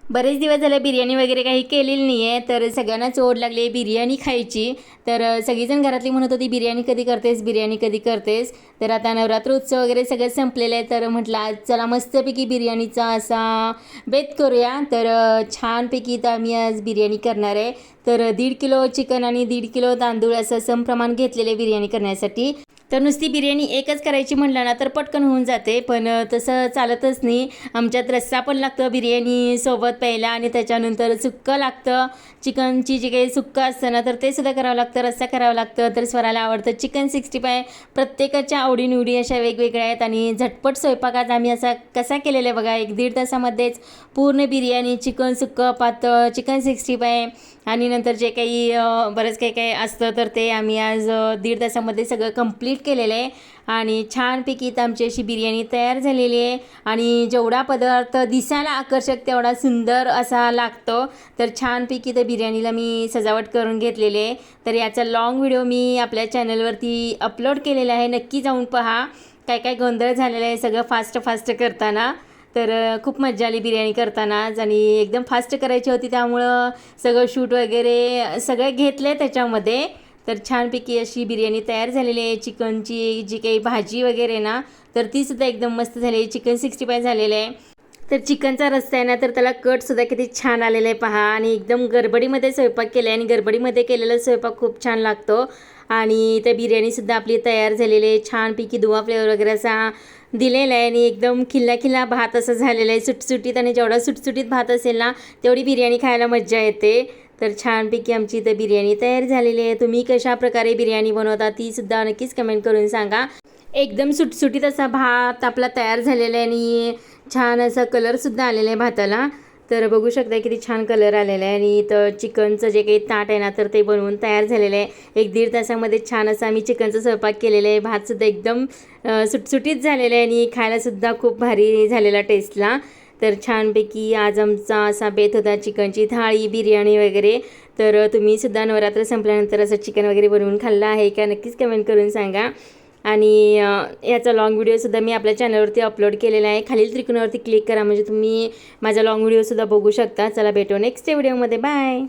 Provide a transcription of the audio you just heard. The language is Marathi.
बरेच दिवस झाले बिर्याणी वगैरे काही केलेली नाही आहे, तर सगळ्यांनाच ओढ लागली बिर्याणी खायची. तर सगळीजण घरातली म्हणत होती बिर्याणी कधी करतेस, बिर्याणी कधी करतेस. तर आता नवरात्र उत्सव वगैरे सगळं संपलेलं आहे, तर म्हटलं आज चला मस्तपैकी बिर्याणीचा असा बेत करूया. तर छानपैकी तर आम्ही आज बिर्याणी करणार आहे. तर 1.5 किलो चिकन आणि 1.5 किलो तांदूळ असं समप्रमाण घेतलेले बिर्याणी करण्यासाठी. तर नुसती बिर्याणी एकच करायची म्हटलं ना तर पटकन होऊन जाते, पण तसं चालतच नाही. आमच्यात रस्सा पण लागतं बिर्याणी सोबत प्यायला, आणि त्याच्यानंतर सुक्कं लागतं. चिकनची जी काही सुक्कं असतं ना तर ते सुद्धा करावं लागतं, रस्सा करावं लागतं. तर स्वराला आवडतं चिकन 65. प्रत्येकाच्या आवडीनिवडी अशा वेगवेगळ्या आहेत, आणि झटपट स्वयंपाकात आम्ही असा कसा केलेला आहे बघा. 1-1.5 तासामध्येच पूर्ण बिर्याणी, चिकन सुक्कं पातळ, चिकन 65 आणि नंतर जे काही बरंच काही काही असतं तर ते आम्ही आज 1.5 तासामध्ये सगळं कंप्लीट केलेलं आहे. आणि छानपैकी तर आमची अशी बिर्याणी तयार झालेली आहे. आणि जेवढा पदार्थ दिसायला आकर्षक तेवढा सुंदर असा लागतो. तर छानपैकी तर बिर्याणीला मी सजावट करून घेतलेली आहे. तर याचा लॉंग व्हिडिओ मी आपल्या चॅनलवरती अपलोड केलेला आहे, नक्की जाऊन पहा. काय काय गोंधळ झालेला आहे सगळं फास्ट करताना. तर खूप मजा आली बिर्याणी करतानाच, आणि एकदम फास्ट करायची होती त्यामुळं सगळं शूट वगैरे सगळे घेतले त्याच्यामध्ये. तर छानपैकी अशी बिर्याणी तयार झालेली आहे. चिकनची जी काही भाजी वगैरे ना तर तीसुद्धा एकदम मस्त झाली आहे. चिकन 65 झालेलं आहे. तर चिकनचा रस्सा आहे ना तर त्याला कटसुद्धा किती छान आलेला आहे पहा. आणि एकदम गडबडीमध्ये स्वयंपाक केला आहे, आणि गडबडीमध्ये केलेला स्वयंपाक खूप छान लागतो. आणि त्या बिर्याणीसुद्धा आपली तयार झालेली आहे. छानपैकी दुवा फ्लेवर वगैरे असा दिलेला आहे, आणि एकदम खिल्ला भात असं झालेलं आहे सुटसुटीत. आणि जेवढा सुटसुटीत भात असेल ना तेवढी बिर्याणी खायला मज्जा येते. तर छानपैकी आमची इथं बिर्याणी तयार झालेली आहे. तुम्ही कशा प्रकारे बिर्याणी बनवता तीसुद्धा नक्कीच कमेंट करून सांगा. एकदम सुटसुटीत असा भात आपला तयार झालेला आहे, आणि छान असा कलरसुद्धा आलेला आहे भाताला. तर बघू शकता किती छान कलर आलेला आहे. आणि इथं चिकनचं जे काही ताट आहे ना तर ते बनवून तयार झालेलं आहे. 1-1.5 तासामध्ये छान असं आम्ही चिकनचा स्वयंपाक केलेला आहे. भातसुद्धा एकदम सुटसुटीत झालेला आहे, आणि खायलासुद्धा खूप भारी झालेला टेस्टला. तर छानपैकी आज आमचा असा बेत होता, चिकनची थाळी, बिर्याणी वगैरे. तर तुम्हीसुद्धा नवरात्र संपल्यानंतर असं चिकन वगैरे बनवून खाल्लं आहे का नक्कीच कमेंट करून सांगा. आणि याचा लाँग व्हिडिओसुद्धा मी आपल्या चॅनलवरती अपलोड केलेला आहे. खालील त्रिकोणावरती क्लिक करा म्हणजे तुम्ही माझा लाँग व्हिडिओसुद्धा बघू शकता. चला भेटू नेक्स्ट व्हिडिओमध्ये. बाय.